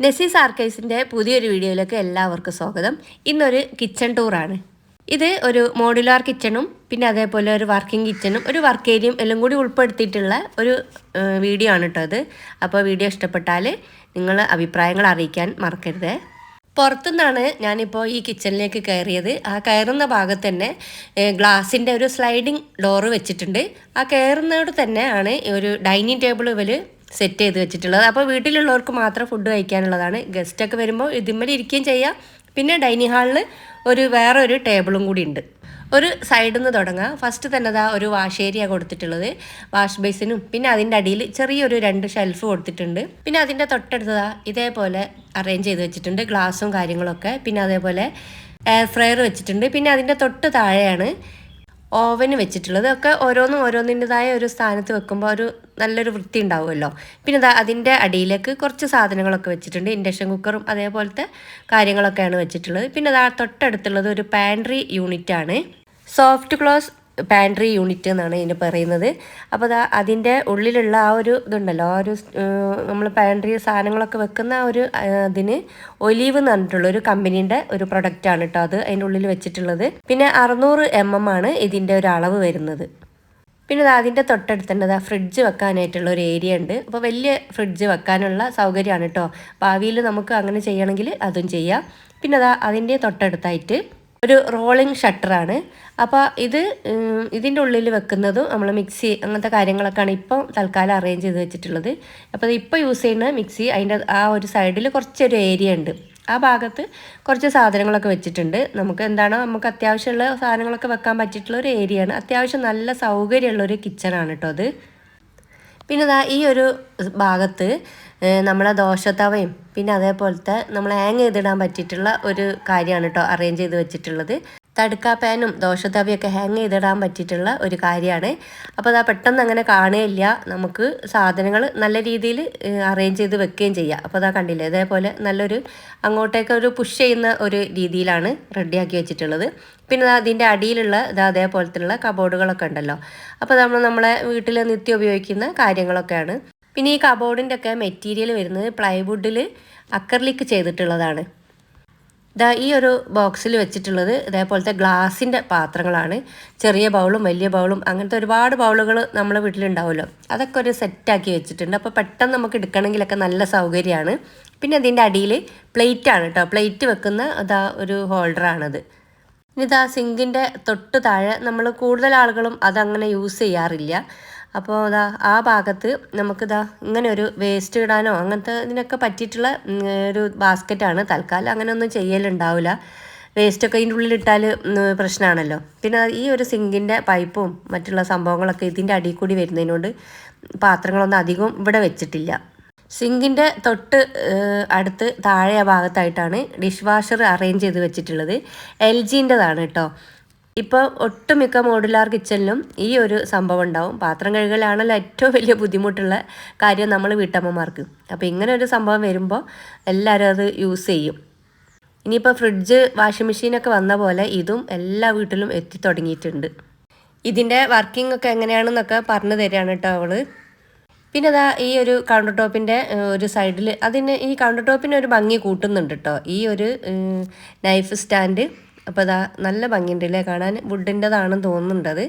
നെസീസ് ആർക്കൈവ്സിൻ്റെ പുതിയൊരു വീഡിയോയിലേക്ക് എല്ലാവർക്കും സ്വാഗതം. ഇന്നൊരു കിച്ചൺ ടൂറാണ്. ഇത് ഒരു മോഡുലാർ കിച്ചണും പിന്നെ അതേപോലെ ഒരു വർക്കിംഗ് കിച്ചണും ഒരു വർക്ക് ഏരിയയും എല്ലാം കൂടി ഉൾപ്പെടുത്തിയിട്ടുള്ള ഒരു വീഡിയോ ആണ് കേട്ടോ അത്. അപ്പോൾ വീഡിയോ ഇഷ്ടപ്പെട്ടാൽ നിങ്ങൾ അഭിപ്രായങ്ങൾ അറിയിക്കാൻ മറക്കരുത്. പുറത്തുനിന്നാണ് ഞാനിപ്പോൾ ഈ കിച്ചണിലേക്ക് കയറിയത്. ആ കയറുന്ന ഭാഗത്ത് തന്നെ ഗ്ലാസിൻ്റെ ഒരു സ്ലൈഡിങ് ഡോറ് വെച്ചിട്ടുണ്ട്. ആ കയറുന്നതോട് തന്നെ ആണ് ഒരു ഡൈനിങ് ടേബിൾ ഇവർ സെറ്റ് ചെയ്ത് വെച്ചിട്ടുള്ളത്. അപ്പോൾ വീട്ടിലുള്ളവർക്ക് മാത്രം ഫുഡ് കഴിക്കാനുള്ളതാണ്. ഗസ്റ്റൊക്കെ വരുമ്പോൾ ഇതിന്മേൽ ഇരിക്കുകയും ചെയ്യാം. പിന്നെ ഡൈനിങ് ഹാളിൽ വേറൊരു ടേബിളും കൂടി ഉണ്ട്. ഒരു സൈഡിൽ നിന്ന് തുടങ്ങാം. ഫസ്റ്റ് തന്നെ ഒരു വാഷ് ഏരിയ കൊടുത്തിട്ടുള്ളത്. വാഷ് ബേസിനും പിന്നെ അതിൻ്റെ അടിയിൽ ചെറിയൊരു 2 ഷെൽഫ് കൊടുത്തിട്ടുണ്ട്. പിന്നെ അതിൻ്റെ തൊട്ടടുത്തതാ ഇതേപോലെ അറേഞ്ച് ചെയ്ത് വെച്ചിട്ടുണ്ട്, ഗ്ലാസും കാര്യങ്ങളൊക്കെ. പിന്നെ അതേപോലെ എയർ ഫ്രയർ വെച്ചിട്ടുണ്ട്. പിന്നെ അതിൻ്റെ തൊട്ട് താഴെയാണ് ഓവന് വെച്ചിട്ടുള്ളത്. ഒക്കെ ഓരോന്നിൻ്റെതായ ഒരു സ്ഥാനത്ത് വെക്കുമ്പോൾ നല്ലൊരു വൃത്തി ഉണ്ടാവുമല്ലോ. പിന്നെ അതിൻ്റെ അടിയിലേക്ക് കുറച്ച് സാധനങ്ങളൊക്കെ വെച്ചിട്ടുണ്ട്. ഇൻഡക്ഷൻ കുക്കറും അതേപോലത്തെ കാര്യങ്ങളൊക്കെയാണ് വെച്ചിട്ടുള്ളത്. പിന്നെ തൊട്ടടുത്തുള്ളത് ഒരു പാൻട്രി യൂണിറ്റ് ആണ്. സോഫ്റ്റ് ക്ലോസ് പാൻട്രി യൂണിറ്റ് എന്നാണ് ഇതിന് പറയുന്നത്. അപ്പോൾ അതിൻ്റെ ഉള്ളിലുള്ള ഇതുണ്ടല്ലോ, നമ്മൾ പാൻട്രി സാധനങ്ങളൊക്കെ വെക്കുന്ന അതിന് ഒലീവ് എന്ന് പറഞ്ഞിട്ടുള്ള ഒരു കമ്പനീൻ്റെ ഒരു പ്രൊഡക്റ്റാണ് കേട്ടോ അത് അതിൻ്റെ ഉള്ളിൽ വെച്ചിട്ടുള്ളത്. പിന്നെ 600 mm ആണ് ഇതിൻ്റെ ഒരു അളവ് വരുന്നത്. പിന്നെ അതിൻ്റെ തൊട്ടടുത്ത് തന്നെ ഫ്രിഡ്ജ് വെക്കാനായിട്ടുള്ള ഒരു ഏരിയ ഉണ്ട്. അപ്പോൾ വലിയ ഫ്രിഡ്ജ് വെക്കാനുള്ള സൗകര്യമാണ് കേട്ടോ. ഭാവിയിൽ നമുക്ക് അങ്ങനെ ചെയ്യണമെങ്കിൽ അതും ചെയ്യാം. പിന്നെ അതിൻ്റെ തൊട്ടടുത്തായിട്ട് ഒരു റോളിംഗ് ഷട്ടറാണ്. അപ്പോൾ ഇതിൻ്റെ ഉള്ളിൽ വെക്കുന്നതും നമ്മൾ മിക്സി അങ്ങനത്തെ കാര്യങ്ങളൊക്കെയാണ് ഇപ്പോൾ തൽക്കാലം അറേഞ്ച് ചെയ്ത് വെച്ചിട്ടുള്ളത്. അപ്പോൾ ഇപ്പോൾ യൂസ് ചെയ്യുന്ന മിക്സി അതിൻ്റെ ഒരു സൈഡിൽ കുറച്ചൊരു ഏരിയ ഉണ്ട്. ആ ഭാഗത്ത് കുറച്ച് സാധനങ്ങളൊക്കെ വെച്ചിട്ടുണ്ട്. നമുക്ക് അത്യാവശ്യമുള്ള സാധനങ്ങളൊക്കെ വെക്കാൻ പറ്റിയിട്ടുള്ള ഒരു ഏരിയയാണ്. അത്യാവശ്യം നല്ല സൗകര്യമുള്ളൊരു കിച്ചണാണ് കേട്ടോ അത്. പിന്നെ ഈ ഒരു ഭാഗത്ത് നമ്മളെ ദോശത്തവയും പിന്നെ അതേപോലത്തെ നമ്മൾ ഹാങ് ചെയ്തിടാൻ പറ്റിയിട്ടുള്ള ഒരു കാര്യമാണ് കേട്ടോ അറേഞ്ച് ചെയ്ത് വെച്ചിട്ടുള്ളത്. തടുക്ക പാനും ദോശത്തവയൊക്കെ ഹാങ് ചെയ്തിടാൻ പറ്റിയിട്ടുള്ള ഒരു കാര്യമാണ്. അപ്പോൾ പെട്ടെന്ന് അങ്ങനെ കാണുകയില്ല. നമുക്ക് സാധനങ്ങൾ നല്ല രീതിയിൽ അറേഞ്ച് ചെയ്ത് വെക്കുകയും ചെയ്യാം. അപ്പോൾ കണ്ടില്ലേ, ഇതേപോലെ നല്ലൊരു അങ്ങോട്ടേക്ക് പുഷ് ചെയ്യുന്ന ഒരു രീതിയിലാണ് റെഡിയാക്കി വെച്ചിട്ടുള്ളത്. പിന്നെ അതിൻ്റെ അടിയിലുള്ള അതേപോലത്തുള്ള കബോർഡുകളൊക്കെ ഉണ്ടല്ലോ. അപ്പോൾ നമ്മളെ വീട്ടിൽ നിത്യം ഉപയോഗിക്കുന്ന കാര്യങ്ങളൊക്കെയാണ്. പിന്നെ ഈ കബോർഡിൻ്റെ ഒക്കെ മെറ്റീരിയൽ വരുന്നത് പ്ലൈവുഡിൽ അക്രലിക് ചെയ്തിട്ടുള്ളതാണ്. ഈ ഒരു ബോക്സിൽ വെച്ചിട്ടുള്ളത് ഇതേപോലത്തെ ഗ്ലാസിൻ്റെ പാത്രങ്ങളാണ്. ചെറിയ ബൗളും വലിയ ബൗളും അങ്ങനത്തെ ഒരുപാട് ബൗളുകൾ നമ്മളെ വീട്ടിലുണ്ടാവുമല്ലോ. അതൊക്കെ ഒരു സെറ്റാക്കി വെച്ചിട്ടുണ്ട്. അപ്പോൾ പെട്ടെന്ന് നമുക്ക് എടുക്കണമെങ്കിലൊക്കെ നല്ല സൗകര്യമാണ്. പിന്നെ അതിൻ്റെ അടിയിൽ പ്ലേറ്റാണ് കേട്ടോ. പ്ലേറ്റ് വെക്കുന്ന ഒരു ഹോൾഡറാണത്. സിങ്കിൻ്റെ തൊട്ട് താഴെ നമ്മൾ കൂടുതൽ ആളുകളും അതങ്ങനെ യൂസ് ചെയ്യാറില്ല. അപ്പോൾ ആ ഭാഗത്ത് ഇങ്ങനെ ഒരു വേസ്റ്റ് ഇടാനോ അങ്ങനത്തെ ഇതിനൊക്കെ പറ്റിയിട്ടുള്ള ഒരു ബാസ്ക്കറ്റാണ്. തൽക്കാലം അങ്ങനെ ഒന്നും ചെയ്യലുണ്ടാവില്ല. വേസ്റ്റൊക്കെ ഇതിൻ്റെ ഉള്ളിലിട്ടാൽ പ്രശ്നമാണല്ലോ. പിന്നെ ഈ ഒരു സിങ്കിൻ്റെ പൈപ്പും മറ്റുള്ള സംഭവങ്ങളൊക്കെ ഇതിൻ്റെ അടിയിൽ കൂടി വരുന്നതിനോട് പാത്രങ്ങളൊന്നും അധികം ഇവിടെ വെച്ചിട്ടില്ല. സിങ്കിൻ്റെ തൊട്ട് അടുത്ത് താഴെ ഭാഗത്തായിട്ടാണ് ഡിഷ് വാഷർ അറേഞ്ച് ചെയ്ത് വെച്ചിട്ടുള്ളത്. LGൻ്റെതാണ് കേട്ടോ. ഇപ്പോൾ ഒട്ടുമിക്ക മോഡുലാർ കിച്ചണിലും ഈ ഒരു സംഭവം ഉണ്ടാവും. പാത്രം കഴുകലാണല്ലോ ഏറ്റവും വലിയ ബുദ്ധിമുട്ടുള്ള കാര്യം നമ്മൾ വീട്ടമ്മമാർക്ക്. അപ്പോൾ ഇങ്ങനെ ഒരു സംഭവം വരുമ്പോൾ എല്ലാവരും അത് യൂസ് ചെയ്യും. ഇനിയിപ്പോൾ ഫ്രിഡ്ജ് വാഷിംഗ് മെഷീനൊക്കെ വന്ന പോലെ ഇതും എല്ലാ വീട്ടിലും എത്തി തുടങ്ങിയിട്ടുണ്ട്. ഇതിൻ്റെ വർക്കിംഗ് ഒക്കെ എങ്ങനെയാണെന്നൊക്കെ പറഞ്ഞു തരികയാണ് കേട്ടോ അവൾ. പിന്നെ ഈ ഒരു കൗണ്ടർ ടോപ്പിൻ്റെ ഒരു സൈഡിൽ ഈ കൗണ്ടർ ടോപ്പിന് ഒരു ഭംഗി കൂട്ടുന്നുണ്ട് കേട്ടോ ഈ ഒരു നൈഫ് സ്റ്റാൻഡ്. അപ്പോൾ നല്ല ഭംഗിയുണ്ടല്ലേ കാണാൻ. വുഡിൻ്റെതാണെന്ന് തോന്നുന്നുണ്ട്.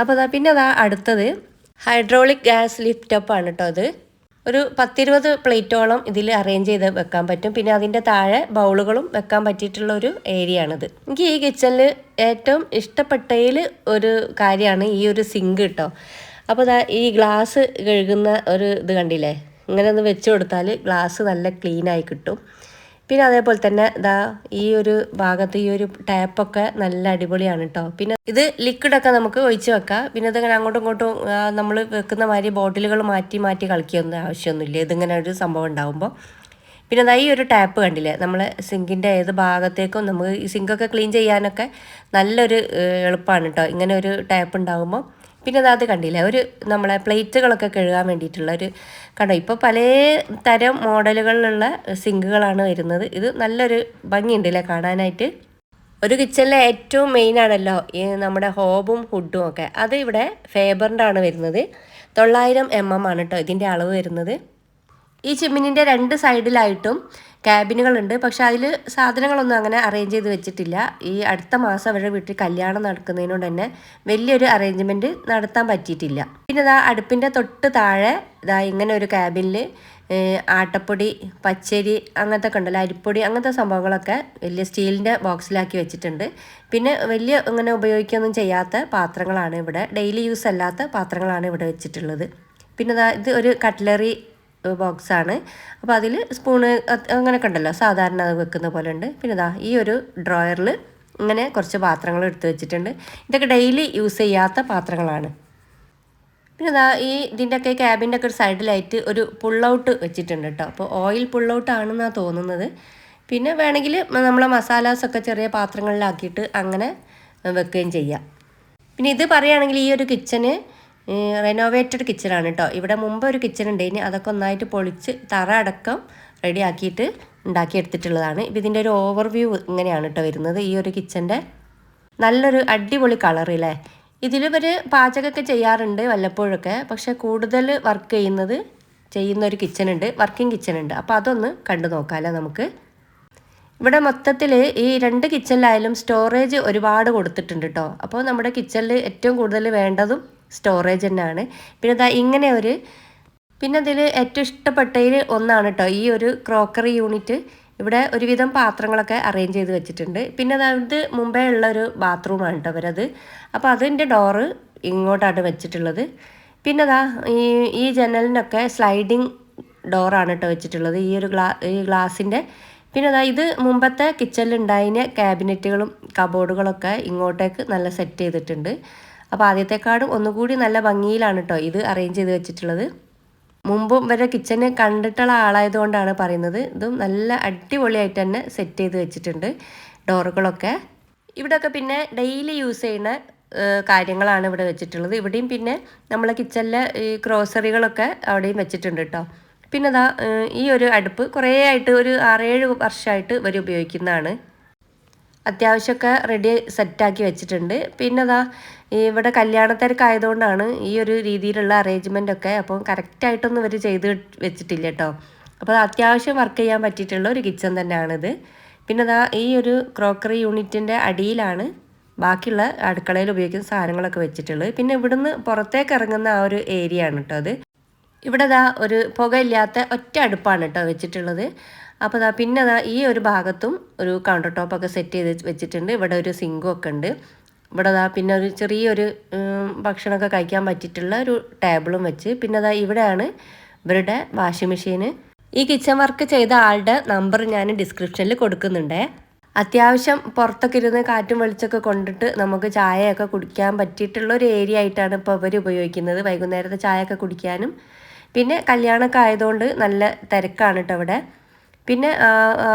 അപ്പോൾ പിന്നെ അടുത്തത് ഹൈഡ്രോളിക് ഗ്യാസ് ലിഫ്റ്റപ്പാണ് കേട്ടോ അത്. ഒരു 10-20 പ്ലേറ്റോളം ഇതിൽ അറേഞ്ച് ചെയ്ത് വെക്കാൻ പറ്റും. പിന്നെ അതിൻ്റെ താഴെ ബൗളുകളും വെക്കാൻ പറ്റിയിട്ടുള്ള ഒരു ഏരിയ ആണിത്. എനിക്ക് ഈ കിച്ചണിൽ ഏറ്റവും ഇഷ്ടപ്പെട്ടതിൽ ഒരു കാര്യമാണ് ഈ ഒരു സിങ്ക് കേട്ടോ. അപ്പോൾ ഈ ഗ്ലാസ് കഴുകുന്ന ഇത് കണ്ടില്ലേ, ഇങ്ങനെ ഒന്ന് വെച്ച് കൊടുത്താൽ ഗ്ലാസ് നല്ല ക്ലീനായി കിട്ടും. പിന്നെ അതേപോലെ തന്നെ ഈ ഒരു ഭാഗത്ത് ഈ ഒരു ടാപ്പൊക്കെ നല്ല അടിപൊളിയാണ് കേട്ടോ. പിന്നെ ഇത് ലിക്വിഡൊക്കെ നമുക്ക് ഒഴിച്ച് വെക്കാം. പിന്നെ ഇതിങ്ങനെ അങ്ങോട്ടും ഇങ്ങോട്ടും നമ്മൾ വെക്കുന്ന മാതിരി ബോട്ടിലുകൾ മാറ്റി കളിക്കൊന്നും ആവശ്യമൊന്നുമില്ല ഇതിങ്ങനെ ഒരു സംഭവം ഉണ്ടാകുമ്പോൾ. പിന്നെ ഈ ഒരു ടാപ്പ് കണ്ടില്ലേ, നമ്മളെ സിങ്കിൻ്റെ ഏത് ഭാഗത്തേക്കും നമുക്ക് ഈ സിങ്കൊക്കെ ക്ലീൻ ചെയ്യാനൊക്കെ നല്ലൊരു എളുപ്പമാണ് കേട്ടോ ഇങ്ങനെ ഒരു ടാപ്പ് ഉണ്ടാകുമ്പോൾ. പിന്നെ അത് കണ്ടില്ലേ, നമ്മളെ പ്ലേറ്റുകളൊക്കെ കഴുകാൻ വേണ്ടിയിട്ടുള്ള കണ്ടോ. ഇപ്പോൾ പല തരം മോഡലുകളിലുള്ള സിങ്കുകളാണ് വരുന്നത്. ഇത് നല്ലൊരു ഭംഗിയുണ്ടല്ലേ കാണാനായിട്ട്. ഒരു കിച്ചണിലെ ഏറ്റവും മെയിനാണല്ലോ ഈ നമ്മുടെ ഹോബും ഹുഡും ഒക്കെ. അത് ഇവിടെ ഫേബറിൻ്റെ ആണ് വരുന്നത്. 900 mm ആണ് കേട്ടോ ഇതിൻ്റെ അളവ് വരുന്നത്. ഈ ചിമ്മിനിൻ്റെ 2 സൈഡിലായിട്ടും ക്യാബിനുകളുണ്ട്. പക്ഷെ അതിൽ സാധനങ്ങളൊന്നും അങ്ങനെ അറേഞ്ച് ചെയ്ത് വെച്ചിട്ടില്ല. ഈ അടുത്ത മാസം അവരുടെ വീട്ടിൽ കല്യാണം നടക്കുന്നതിനോട് തന്നെ വലിയൊരു അറേഞ്ച്മെൻറ്റ് നടത്താൻ പറ്റിയിട്ടില്ല. പിന്നെ ഇതാ അടുപ്പിൻ്റെ തൊട്ട് താഴെ ഇതാ ഇങ്ങനെ ഒരു ക്യാബിനിൽ ആട്ടപ്പൊടി, പച്ചരി അങ്ങനത്തെ ഒക്കെ ഉണ്ടല്ലോ, അരിപ്പൊടി അങ്ങനത്തെ സംഭവങ്ങളൊക്കെ വലിയ സ്റ്റീലിൻ്റെ ബോക്സിലാക്കി വെച്ചിട്ടുണ്ട്. പിന്നെ വലിയ ഇങ്ങനെ ഉപയോഗിക്കുകയൊന്നും ചെയ്യാത്ത പാത്രങ്ങളാണ് ഇവിടെ, ഡെയിലി യൂസ് അല്ലാത്ത പാത്രങ്ങളാണ് ഇവിടെ വെച്ചിട്ടുള്ളത്. പിന്നെ ഇത് ഒരു കട്ട്ലറി ബോക്സാണ്. അപ്പോൾ അതിൽ സ്പൂണ് അങ്ങനെയൊക്കെ ഉണ്ടല്ലോ, സാധാരണ അത് വെക്കുന്ന പോലെ ഉണ്ട്. പിന്നെ ഈ ഒരു ഡ്രോയറിൽ ഇങ്ങനെ കുറച്ച് പാത്രങ്ങൾ എടുത്ത് വെച്ചിട്ടുണ്ട്. ഇതൊക്കെ ഡെയിലി യൂസ് ചെയ്യാത്ത പാത്രങ്ങളാണ്. പിന്നെ ഇതിൻ്റെയൊക്കെ ക്യാബിൻ്റെ ഒക്കെ ഒരു സൈഡിലായിട്ട് ഒരു പുള്ളൗട്ട് വെച്ചിട്ടുണ്ട് കേട്ടോ. അപ്പോൾ ഓയിൽ പുള്ളൗട്ട് ആണെന്നാണ് തോന്നുന്നത്. പിന്നെ വേണമെങ്കിൽ നമ്മളെ മസാലാസൊക്കെ ചെറിയ പാത്രങ്ങളിലാക്കിയിട്ട് അങ്ങനെ വെക്കുകയും ചെയ്യാം. പിന്നെ ഇത് പറയുകയാണെങ്കിൽ ഈ ഒരു കിച്ചന് റെനോവേറ്റഡ് കിച്ചണാണ് കേട്ടോ. ഇവിടെ മുമ്പ് ഒരു കിച്ചൺ ഉണ്ടായിന്, അതൊക്കെ ഒന്നായിട്ട് പൊളിച്ച് തറ അടക്കം റെഡി ആക്കിയിട്ട് ഉണ്ടാക്കിയെടുത്തിട്ടുള്ളതാണ്. ഇപ്പം ഇതിൻ്റെ ഒരു ഓവർവ്യൂ ഇങ്ങനെയാണ് കേട്ടോ വരുന്നത്. ഈ ഒരു കിച്ചൻ്റെ നല്ലൊരു അടിപൊളി കളറില്ലേ. ഇതിലിവർ പാചകമൊക്കെ ചെയ്യാറുണ്ട് വല്ലപ്പോഴൊക്കെ. പക്ഷേ കൂടുതൽ വർക്ക് ചെയ്യുന്ന ഒരു കിച്ചണുണ്ട്, വർക്കിംഗ് കിച്ചണുണ്ട്. അപ്പോൾ അതൊന്ന് കണ്ടു നോക്കാമല്ലോ നമുക്ക്. ഇവിടെ മൊത്തത്തിൽ ഈ 2 കിച്ചണിലായാലും സ്റ്റോറേജ് ഒരുപാട് കൊടുത്തിട്ടുണ്ട് കേട്ടോ. അപ്പോൾ നമ്മുടെ കിച്ചണിൽ ഏറ്റവും കൂടുതൽ വേണ്ടതും സ്റ്റോറേജ് തന്നെയാണ്. പിന്നെ ഇങ്ങനെ പിന്നെ അതിൽ ഏറ്റവും ഇഷ്ടപ്പെട്ടതിൽ ഒന്നാണ് കേട്ടോ ഈ ഒരു ക്രോക്കറി യൂണിറ്റ്. ഇവിടെ ഒരുവിധം പാത്രങ്ങളൊക്കെ അറേഞ്ച് ചെയ്ത് വെച്ചിട്ടുണ്ട്. പിന്നെ ഇത് മുമ്പേ ഉള്ളൊരു ബാത്റൂമാണ് കേട്ടോ അവരത്. അപ്പോൾ അതിൻ്റെ ഡോറ് ഇങ്ങോട്ടാണ് വെച്ചിട്ടുള്ളത്. പിന്നെ ഈ ജനലിനൊക്കെ സ്ലൈഡിങ് ഡോറാണ് കേട്ടോ വെച്ചിട്ടുള്ളത്, ഈ ഒരു ഗ്ലാസിൻ്റെ. പിന്നെ ഇത് മുമ്പത്തെ കിച്ചണിൽ ഉണ്ടായിരുന്ന ക്യാബിനറ്റുകളും കബോർഡുകളൊക്കെ ഇങ്ങോട്ടേക്ക് നല്ല സെറ്റ് ചെയ്തിട്ടുണ്ട്. അപ്പോൾ ആദ്യത്തെക്കാളും ഒന്നുകൂടി നല്ല ഭംഗിയിലാണ് കേട്ടോ ഇത് അറേഞ്ച് ചെയ്ത് വെച്ചിട്ടുള്ളത്. മുമ്പും ഇവരെ കിച്ചന് കണ്ടിട്ടുള്ള ആളായതുകൊണ്ടാണ് പറയുന്നത്. ഇതും നല്ല അടിപൊളിയായിട്ട് തന്നെ സെറ്റ് ചെയ്ത് വെച്ചിട്ടുണ്ട് ഡോറുകളൊക്കെ. ഇവിടെയൊക്കെ പിന്നെ ഡെയിലി യൂസ് ചെയ്യുന്ന കാര്യങ്ങളാണ് ഇവിടെ വെച്ചിട്ടുള്ളത്. ഇവിടെയും പിന്നെ നമ്മളെ കിച്ചണിലെ ഈ ഗ്രോസറികളൊക്കെ അവിടെയും വെച്ചിട്ടുണ്ട് കേട്ടോ. പിന്നെ ഈ ഒരു അടുപ്പ് കുറേ ആയിട്ട് ഒരു 6-7 വർഷമായിട്ട് ഇവർ ഉപയോഗിക്കുന്നതാണ്. അത്യാവശ്യമൊക്കെ റെഡി സെറ്റാക്കി വെച്ചിട്ടുണ്ട്. പിന്നെ ഇവിടെ കല്യാണത്തിരക്കായതുകൊണ്ടാണ് ഈ ഒരു രീതിയിലുള്ള അറേഞ്ച്മെൻ്റ് ഒക്കെ. അപ്പം കറക്റ്റായിട്ടൊന്നും ഇവർ ചെയ്ത് വെച്ചിട്ടില്ല കേട്ടോ. അപ്പോൾ അത്യാവശ്യം വർക്ക് ചെയ്യാൻ പറ്റിയിട്ടുള്ള ഒരു കിച്ചൺ തന്നെയാണിത്. പിന്നെ ഈ ഒരു ക്രോക്കറി യൂണിറ്റിൻ്റെ അടിയിലാണ് ബാക്കിയുള്ള അടുക്കളയിൽ ഉപയോഗിക്കുന്ന സാധനങ്ങളൊക്കെ വെച്ചിട്ടുള്ളത്. പിന്നെ ഇവിടുന്ന് പുറത്തേക്ക് ഇറങ്ങുന്ന ആ ഒരു ഏരിയ ആണ് കേട്ടോ അത്. ഇവിടെ ഒരു പുകയില്ലാത്ത ഒറ്റ അടുപ്പാണ് കേട്ടോ വെച്ചിട്ടുള്ളത്. അപ്പോൾ പിന്നെ ഈ ഒരു ഭാഗത്തും ഒരു കൗണ്ടർ ടോപ്പൊക്കെ സെറ്റ് ചെയ്ത് വെച്ചിട്ടുണ്ട്. ഇവിടെ ഒരു സിങ്കും ഒക്കെ ഉണ്ട്. ഇവിടെ പിന്നെ ഒരു ചെറിയൊരു ഭക്ഷണമൊക്കെ കഴിക്കാൻ പറ്റിയിട്ടുള്ള ഒരു ടേബിളും വെച്ച്. പിന്നെ ഇവിടെയാണ് ഇവരുടെ വാഷിംഗ് മെഷീന്. ഈ കിച്ചൺ വർക്ക് ചെയ്ത ആളുടെ നമ്പർ ഞാൻ ഡിസ്ക്രിപ്ഷനിൽ കൊടുക്കുന്നുണ്ടേ. അത്യാവശ്യം പുറത്തൊക്കെ ഇരുന്ന് കാറ്റും വെളിച്ചമൊക്കെ കൊണ്ടിട്ട് നമുക്ക് ചായയൊക്കെ കുടിക്കാൻ പറ്റിയിട്ടുള്ള ഒരു ഏരിയ ആയിട്ടാണ് ഇപ്പോൾ ഇവർ ഉപയോഗിക്കുന്നത്. വൈകുന്നേരത്തെ ചായയൊക്കെ കുടിക്കാനും. പിന്നെ കല്യാണമൊക്കെ ആയതുകൊണ്ട് നല്ല തിരക്കാണ് കേട്ടോ ഇവിടെ. പിന്നെ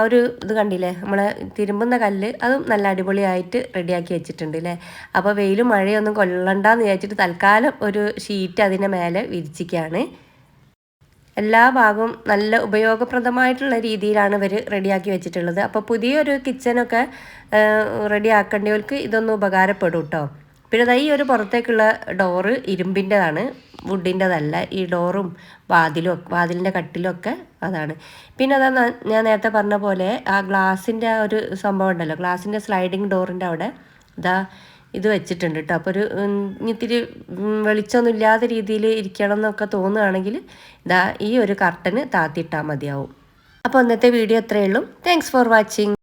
ഒരു ഇത് കണ്ടില്ലേ, നമ്മളെ തിരുമ്പുന്ന കല്ല്, അതും നല്ല അടിപൊളിയായിട്ട് റെഡിയാക്കി വെച്ചിട്ടുണ്ട് അല്ലേ. അപ്പോൾ വെയിലും മഴയൊന്നും കൊള്ളണ്ടെന്ന് വിചാരിച്ചിട്ട് തൽക്കാലം ഒരു ഷീറ്റ് അതിൻ്റെ മേലെ വിരിച്ചിക്കുകയാണ്. എല്ലാ ഭാഗവും നല്ല ഉപയോഗപ്രദമായിട്ടുള്ള രീതിയിലാണ് ഇവർ റെഡിയാക്കി വെച്ചിട്ടുള്ളത്. അപ്പോൾ പുതിയൊരു കിച്ചനൊക്കെ റെഡിയാക്കേണ്ടവർക്ക് ഇതൊന്നും ഉപകാരപ്പെടും കേട്ടോ. പിന്നെ ഈ ഒരു പുറത്തേക്കുള്ള ഡോറ് ഇരുമ്പിൻ്റെതാണ്, വുഡിൻ്റെതല്ല. ഈ ഡോറും വാതിലിൻ്റെ കട്ടിലും ഒക്കെ അതാണ്. പിന്നെ ഞാൻ നേരത്തെ പറഞ്ഞ പോലെ ആ ഗ്ലാസിൻ്റെ ആ ഒരു സംഭവം ഉണ്ടല്ലോ, ഗ്ലാസിൻ്റെ സ്ലൈഡിങ് ഡോറിൻ്റെ അവിടെ ഇത് വെച്ചിട്ടുണ്ട് കേട്ടോ. അപ്പോൾ ഇത്തിരി വെളിച്ചമൊന്നും ഇല്ലാത്ത രീതിയിൽ ഇരിക്കണം എന്നൊക്കെ തോന്നുകയാണെങ്കിൽ ഈ ഒരു കർട്ടന് താത്തിയിട്ടാൽ മതിയാവും. അപ്പോൾ ഇന്നത്തെ വീഡിയോ ഇത്രയേ ഉള്ളൂ. Thanks for watching.